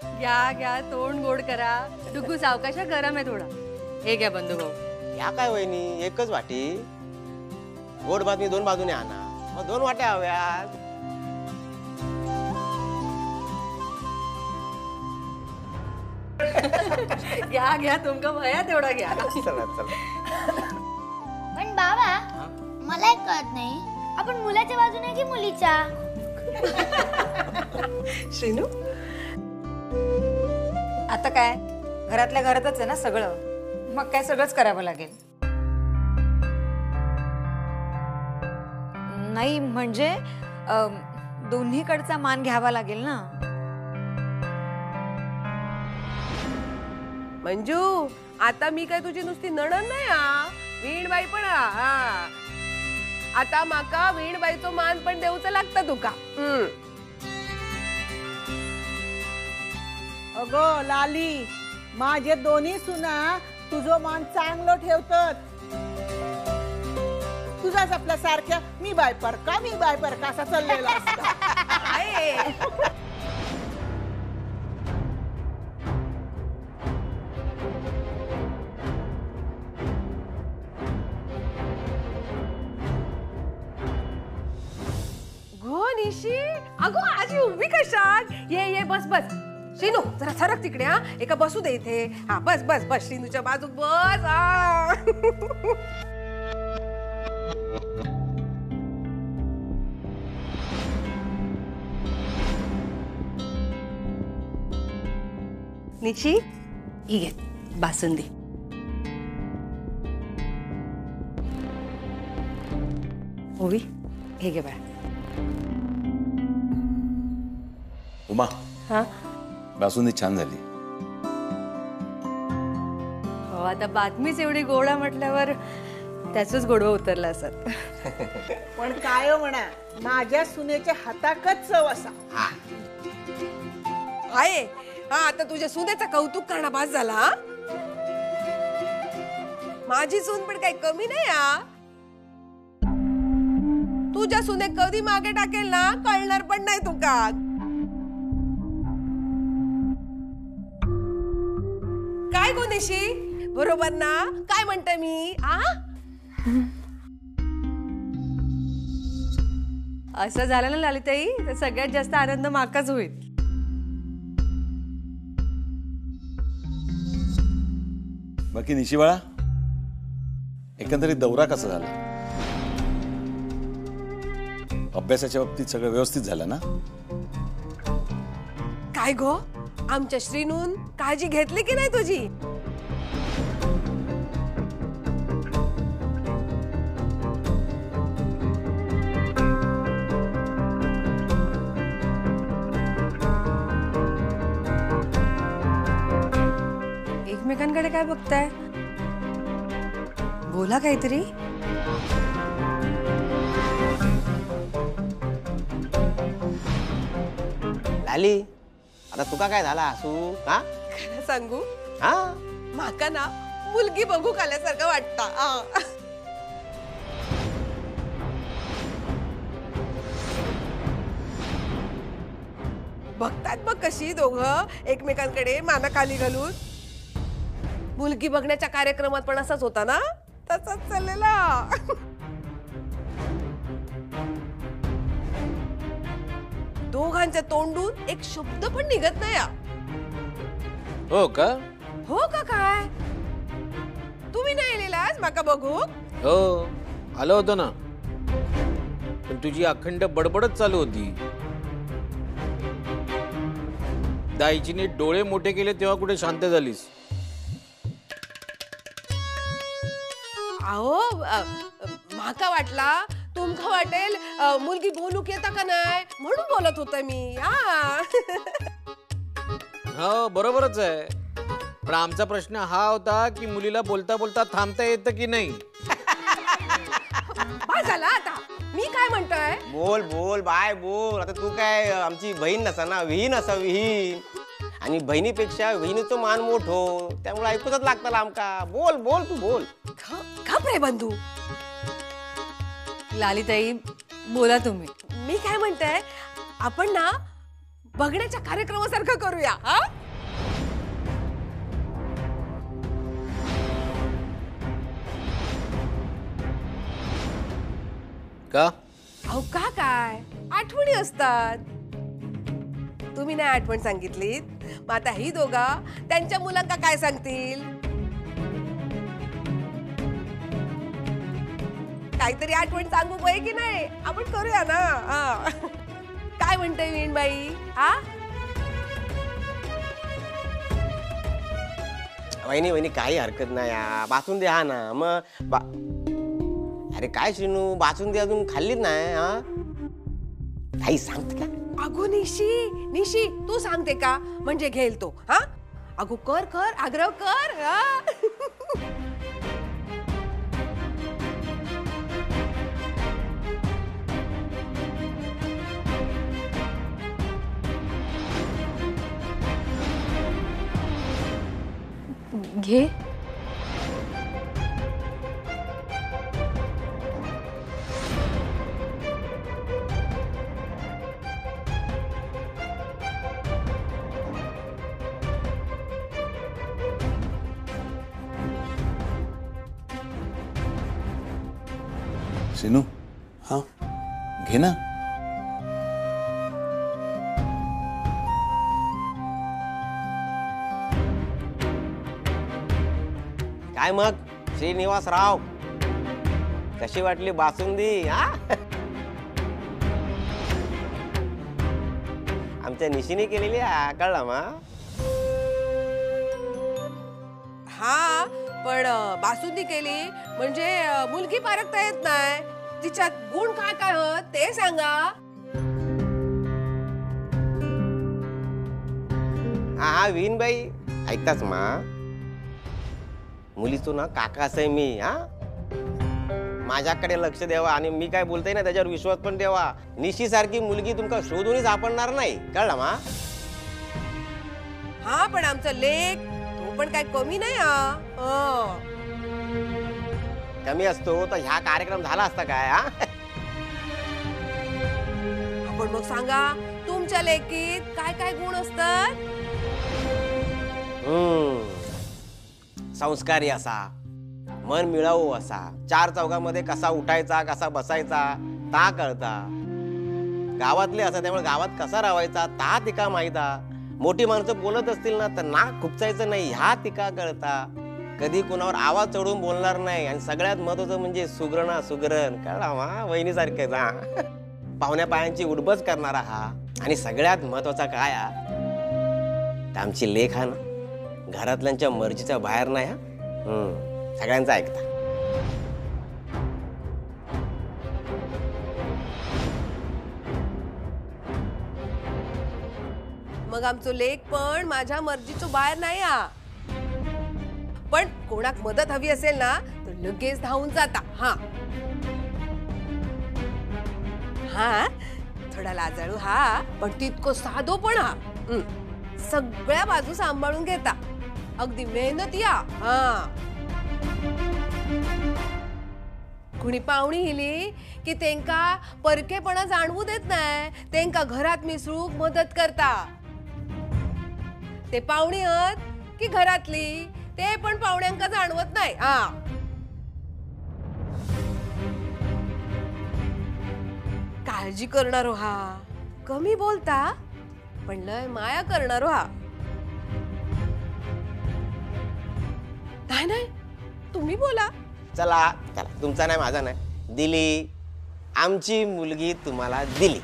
घ्या घ्या, तोंड गोड करा. डुगू सावकाशा, गरम आहे थोडा. हे घ्या बंधू भाऊ. या काय वहिनी, एकच वाटी. गोड बातमी दोन बाजूने आणा, मग दोन वाट्या हव्यात. घ्या घ्या, तुमका भया तेवढा घ्या. चला चला. पण बाबा, मला एक कळत नाही, आपण मुलाच्या बाजूने की मुलीच्या? श्रीनू, आता काय, घरातल्या घरातच आहे ना सगळं, मग काय सगळंच करावं लागेल. नाही म्हणजे दोन्हीकडचा मान घ्यावा लागेल ना. मंजू, आता मी काय तुझी नुसती नणन नाही हा, वीणबाई पण हा. आता माका वीणबाईचो मान पण देऊच लागतं तुका. अगो लाली, माझे दोन्ही सुना तुझो मान चांगलो ठेवतात. तुझाच आपल्या सारख्या मी बाय परका असा चाललेला असता. गो निशी, अगो आजी उभी कशात? ये बस बस. श्रीनू जरा सरक तिकडे हा, एका बसू दे इथे. हा बस बस बस, श्रीनूच्या बाजू बस. निशी, ही घे बासुंदी. ओवी, हे घे बाळा. उमा, हा, बासुंदी छान झाली. हो, आता बातमीच एवढी गोडा म्हटल्यावर त्याचंच गोडवा उतरला असत. पण काय म्हणा, माझ्या सुनेच्या हाताकच चव असा. आहे हा. आता तुझ्या सुनेचं कौतुक करणं भास झाला हा. माझी सून पण काही कमी नाही हा. तुझ्या सुने कधी मागे टाकेल ना, कळणार पण नाही तुका. काय गोनेशी, बरोबर ना काय म्हणते मी आ? असं झालं ना ललिताई, तर सगळ्यात जास्त आनंद माकाच होईल. बाकी निशी बाळा, एकंदरीत दौरा कसा झाला? अभ्यासाच्या बाबतीत सगळं व्यवस्थित झालं ना? काय गो, आमच्या श्रीनून काळजी घेतली की नाही तुझी? एकमेकांकडे काय बघताय? बोला काहीतरी. लाली, आता तुका काय झाला असू हा? खरं सांगू, हा, माका ना मुलगी बघू आल्यासारखं वाटतं. बघतात बघ कशी दोघं एकमेकांकडे माना खाली घालून. मुलगी बघण्याच्या कार्यक्रमात पण असाच होता ना, तसाच चाललेला. दोघांच्या तोंडून एक शब्द पण निघत नाही. हो का? हो का? काय तुम्ही नाही आलेलास माका बघू? हो, आलो होतो ना, पण तुझी अखंड बडबडच चालू होती. दाईजीने डोळे मोठे केले तेव्हा कुठे शांत झालीस? अहो, माका वाटला तुमका वाटेल मुलगी बोलूक येता का नाही म्हणून बोलत होता मी. हो, बरोबरच आहे, पण आमचा प्रश्न हा होता की मुलीला बोलता बोलता थांबता येतं की नाही. बस झाला आता. मी काय म्हणतोय? बोल बोल बाय बोल. आता तू काय आमची बहीण नसा ना, विहीन असा विहीन. आणि बहिणीपेक्षा विहिणीचं मान मोठो, त्यामुळे ऐकूच लागतं आमका. बोल बोल तू बोल. खप रे बंधू. लालिताई, बोला तुम्ही. मी काय म्हणते, आपण ना बघण्याच्या कार्यक्रमासारखं करूया हा. का अहो का काय आठवणी असतात. तुम्ही नाही आठवण सांगितलीत मग आता ही दोघा त्यांच्या मुलांना काय सांगतील. काहीतरी आठवण सांगू बाई की नाही आपण करूया ना हा. काय म्हणते वीणबाई हा. वहिनी वहिनी काही हरकत नाही बासुंदी हा ना मग अरे काय श्रीनू बासुंदी अजून खाल्लीच नाही हा. काही सांगते का. अगो निशी निशी तू सांगते का म्हणजे घेल तो हा. अगो कर कर आग्रह कर हा. घे. सिनू हा घे ना. काय मग श्रीनिवासराव कशी वाटली बासुंदी हा. आमच्या निशीने केलेली कळलं मग. हा पण बासुंदी केली म्हणजे मुलगी पारखता येत नाही. तिच्यात गुण काय काय होत ते सांगा. हा वीणबाई ऐकताच मा. मुलीचो ना काका आहे मी हा. माझ्याकडे लक्ष द्यावा आणि मी काय बोलतोय ना त्याच्यावर विश्वास पण ठेवा. निशी सारखी मुलगी तुमका शोधूनही सापडणार नाही कळलं मा. हा पण आमचा लेख तो पण काय कमी नाही हा. कमी असतो तर ह्या कार्यक्रम झाला असता काय हा. आपण मग सांगा तुमच्या लेखीत काय काय गुण असतात. संस्कारी असा मन मिळावू असा चार चौघामध्ये कसा उठायचा कसा बसायचा ता कळता. गावातले असा त्यामुळे गावात कसा राहायचा ता तिका माहिता. मोठी माणसं बोलत असतील ना तर नाक खुपसायचं नाही ह्या तिका कळता. कधी कुणावर आवाज चढवून बोलणार नाही आणि सगळ्यात महत्वाचं म्हणजे सुगरणा सुगरण कळला मा वहिनीसारखेच हा. पाहुण्या पायांची उडबस करणारा हा. आणि सगळ्यात महत्वाचा काय हा तर आमची लेख हा ना घरातल्यांच्या मर्जीच्या बाहेर नाही हा. सगळ्यांचा ऐकता. मग आमचो लेख पण माझ्या मर्जीचो बाहेर नाही हा. पण कोणाक मदत हवी असेल ना तर लगेच धावून जाता हा. हा थोडा लाजाळू हा पण तितको साधो पण हा. सगळ्या बाजू सांभाळून घेता. अगदी मेहनत या हा. कुणी पाहुणी हिली की तेंका परकेपणा जाणवू देत नाही. तेंका घरात मिसळूक मदत करता. ते पाहुणी हत की घरातली ते पण पाहुण्यांका जाणवत नाही हा. काळजी करणारो हा. कमी बोलता पण लय माया करणारो हा. नाही नाही तुम्ही बोला. चला चला तुमचा नाही माझा नाही. दिली आमची मुलगी तुम्हाला दिली.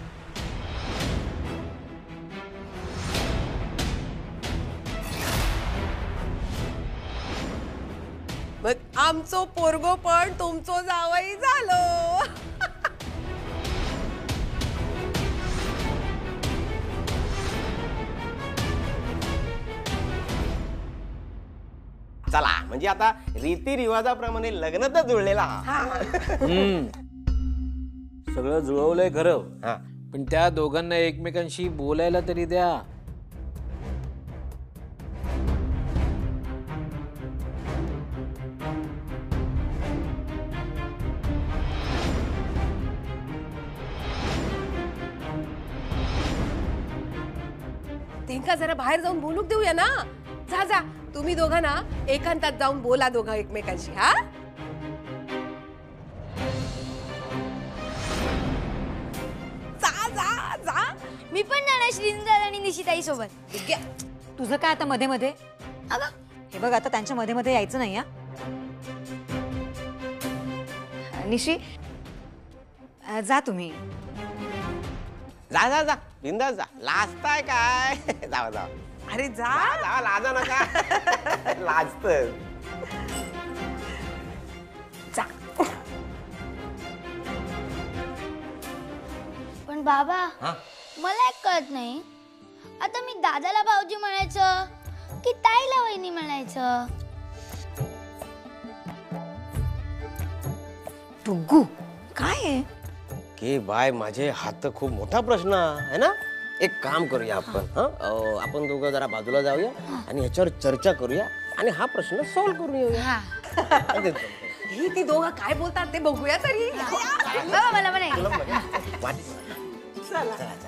मग आमचो पोरगो पण तुमचो जावई झालो. चला म्हणजे आता रीतिरिवाजाप्रमाणे लग्न तर जुळलेला हा. सगळं जुळवलंय खरं हा. पण त्या दोघांना एकमेकांशी बोलायला तरी द्या. त्यांका जरा बाहेर जाऊन बोलूक देऊया ना. जा जा, तुम्ही दोघं ना एकांतात जाऊन बोला दोघं एकमेकांशी. हा जा जा जा. मी पण जाणार श्रीनुदादा आणि निशिताई सोबत. तुझं काय आता मध्ये मध्ये? अगं हे बघ, आता त्यांच्या मध्ये मध्ये यायचं नाही. निशी, जा तुम्ही. जा जा जा बिंदास जा. लाजताय काय? जावा जावा अरे जा. जावा, लाजा नका. लाजत जा. पण बाबा मला एक कळत नाही, आता मी दादाला भाऊजी म्हणायचं की ताईला वहिनी म्हणायचं? डुग्गू, काय आहे? की बाय माझे हात खूप मोठा प्रश्न आहे ना. एक काम करूया आपण, आपण दोघं जरा बाजूला जाऊया आणि ह्याच्यावर चर्चा करूया आणि हा प्रश्न सॉल्व्ह करून येऊया. ही ती दोघं काय बोलतात ते बघूया तरी. बाबा मला म्हणायचं.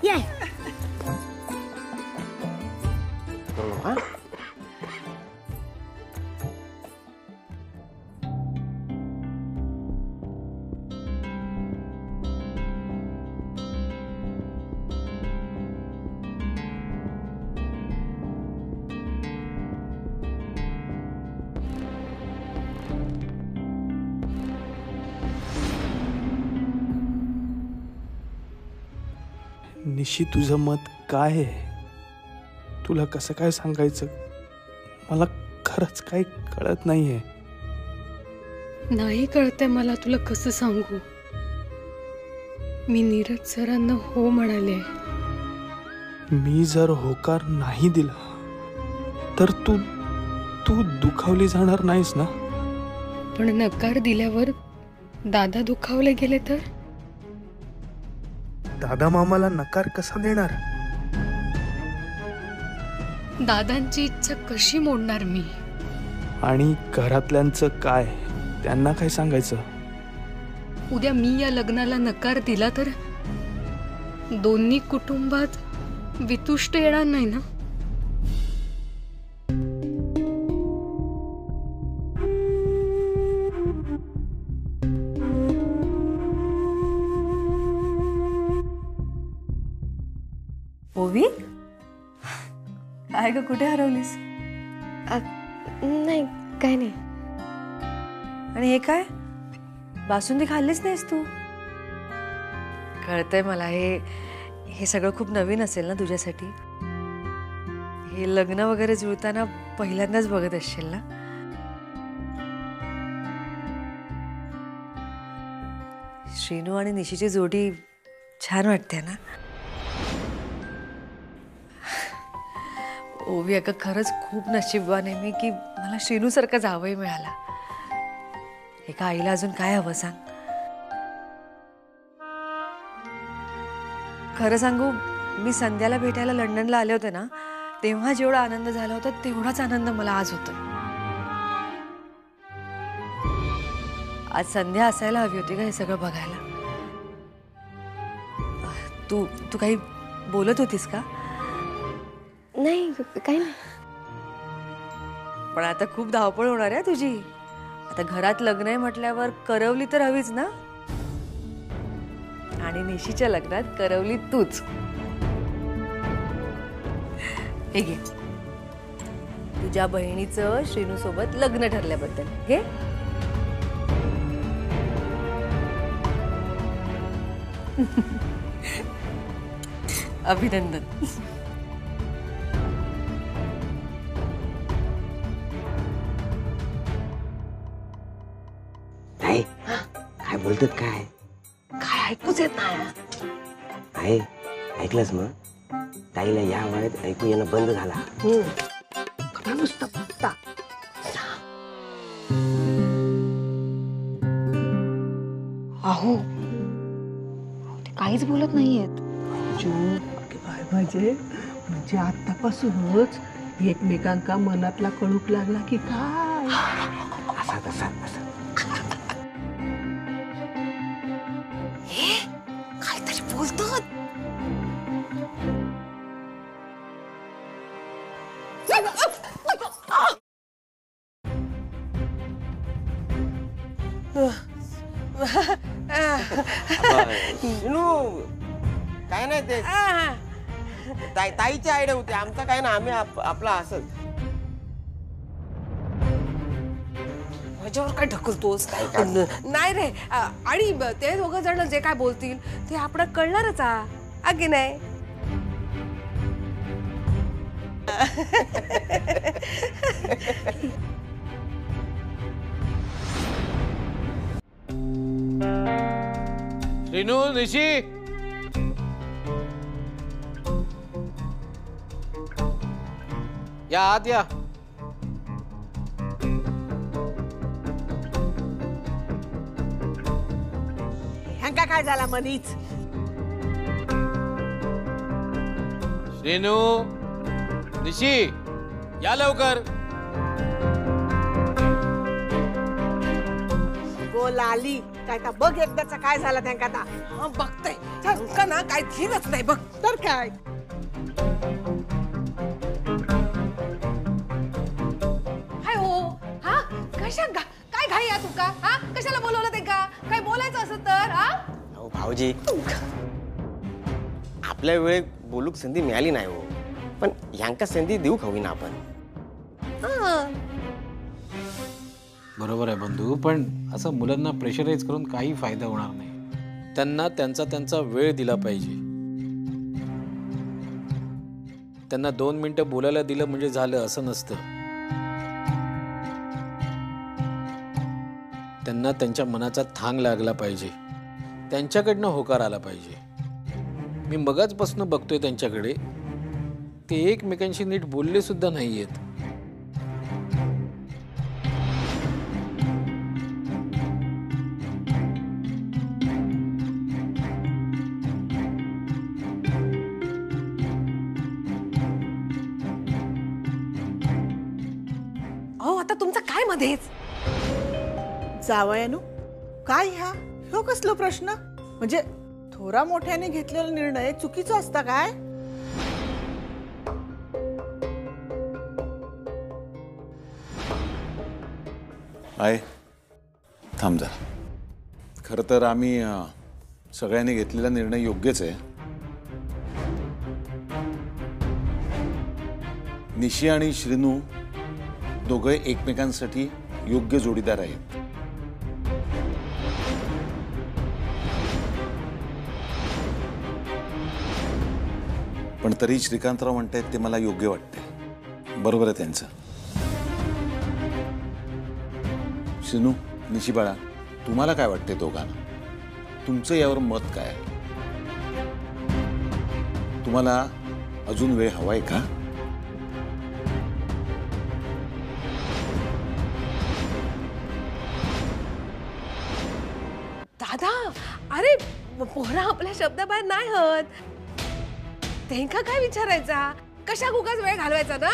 ये. हा? निशी, तुझं मत काय आहे? तुला कसं काय सांगायचं? मला खरंच काही कळत नाहीये. नाही कळतंय मला तुला कसं सांगू. मी नीरज सरांना हो म्हणाले. मी जर होकार नाही दिला तर तू दुखावली जाणार नाहीस ना? पण नकार दिल्यावर दादा दुखावले गेले तर? दादा मामाला नकार कसा देणार? दादांची इच्छा कशी मोडणार मी? आणि घरातल्यांचं काय? त्यांना काय सांगायचं? उद्या मी या लग्नाला नकार दिला तर दोन्ही कुटुंबात वितुष्ट येणार नाही ना? ओवी, काय ग, कुठे हरवलीस? नाही, काय नाही. आणि हे काय, बासुंदी खाल्लीच नाहीस तू? कळतंय मला, हे सगळं खूप नवीन असेल ना तुझ्यासाठी. हे लग्न वगैरे जुळताना पहिल्यांदाच बघत असशील ना. श्रीनू आणि निशीची जोडी छान वाटते ना. ओवी, अगं खरंच खूप नशीबवान आहे मी की मला श्रीनू सारखा जावई मिळाला. एका आईला अजून काय हवं सांग. खरं सांगू, मी संध्याला भेटायला लंडनला आले होते ना, तेव्हा जेवढा आनंद झाला होता तेवढाच आनंद मला आज होतो. आज संध्या असायला हवी होती का हे सगळं बघायला. तू काही बोलत होतीस का? नाही, काही नाही. पण आता खूप धावपळ होणार आहे तुझी. आता घरात लग्न आहे म्हटल्यावर करवली तर हवीच ना. आणि निशीच्या लग्नात करवली तूच. हे घे, तुझ्या बहिणीचं श्रीनू सोबत लग्न ठरल्याबद्दल. घे. अभिनंदन. काय बोलतात? काय ऐकूच येत नाही. आहे ऐकलंस मग? ताईला या वयात ऐकू येणं बंद झाला. नुसतं बघता. अहो, ते काहीच बोलत नाहीयेत. काय म्हणजे आतापासूनच एकमेकांका मनातला कळूक लागला की काय? असा तसा असा काहीतरी बोलतात. शिनू काय नाही ते ताईची आयडिया होती, आमचा काय ना, आम्ही आपला असंच. माझ्यावर काय ढकलतोस? नाही रे, आणि ते दोघं जण जे काय बोलतील ते आपलं कळणारच आगे नाही. श्रीनू, निशी, या आत या. ह्यांका काय झाला मधीच? श्रीनू, निशी, या लवकर. गो लाली, काय का बघ एकदाचा काय झाला त्यांका आता. हा बघताय का ना, काय धीरच नाही बघ. तर काय हाय हो, हा कशा काय घाई आहे तुका? हा कशाला बोलवलं ते का? काय बोलायचं असं तर हा? अहो भाऊजी, आपल्या वेळेत बोलूक संधी मिळाली नाही हो, पण ह्यांका संधी देऊ खावी ना आपण. बरोबर आहे बंधू, पण असं मुलांना प्रेशराईज करून काही फायदा होणार नाही. त्यांना त्यांचा वेळ दिला पाहिजे. त्यांना 2 मिनिटं बोलायला दिलं म्हणजे झालं असं नसतं. त्यांना त्यांच्या मनाचा थांग लागला पाहिजे, त्यांच्याकडनं होकार आला पाहिजे. मी मगाचपासून बघतोय त्यांच्याकडे, ते एकमेकांशी नीट बोलले सुद्धा नाहीयेत. अहो आता तुमचं काय मध्येच? जावयानू, काय ह्यो कसलो प्रश्न? म्हणजे थोरा मोठ्याने घेतलेला निर्णय चुकीचा असता काय? आहे थांब जा. खरं तर आम्ही सगळ्यांनी घेतलेला निर्णय योग्यच आहे. निशी आणि श्रीनू दोघे एकमेकांसाठी योग्य जोडीदार आहेत. पण तरी श्रीकांतराव म्हणतायत ते मला योग्य वाटते. बरोबर आहे त्यांचं. श्रीनू, निशी बाळा, तुम्हाला काय वाटते दोघांना? तुमचं यावर मत काय? तुम्हाला अजून वेळ हवाय का? दादा, अरे पोरा आपल्या शब्दाबाहेर नाही होत. त्यांका काय विचारायचा? कशा उगाच वेळ घालवायचा ना?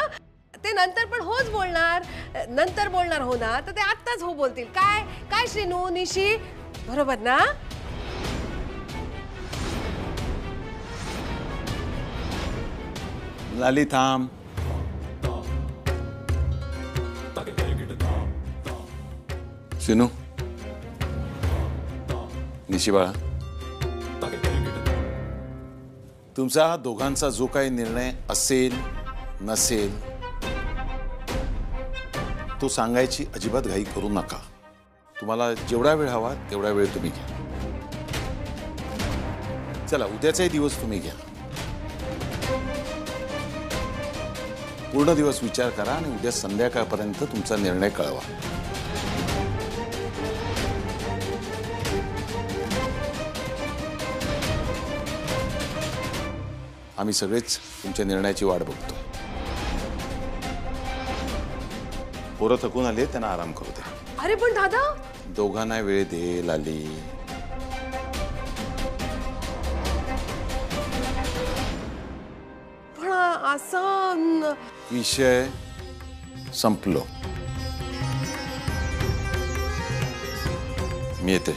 ते नंतर पण होच बोलणार, नंतर बोलणार हो ना, तर ते आत्ताच हो बोलतील. काय काय श्रीनू, निशी, बरोबर ना? लाली थांब. श्रीनू, निशी बाळा, तुमचा दोघांचा जो काही निर्णय असेल नसेल तो सांगायची अजिबात घाई करू नका. तुम्हाला जेवढा वेळ हवा तेवढा वेळ तुम्ही घ्या. चला, उद्याचाही दिवस तुम्ही घ्या. पूर्ण दिवस विचार करा आणि उद्या संध्याकाळपर्यंत तुमचा निर्णय कळवा. आम्ही सगळेच तुमच्या निर्णयाची वाट बघतो. पोरं थकून आले, त्यांना आराम करू द्या. अरे पण दादा, दोघांना वेळ दे लाली. पण असं विषय संपलो. मी येते.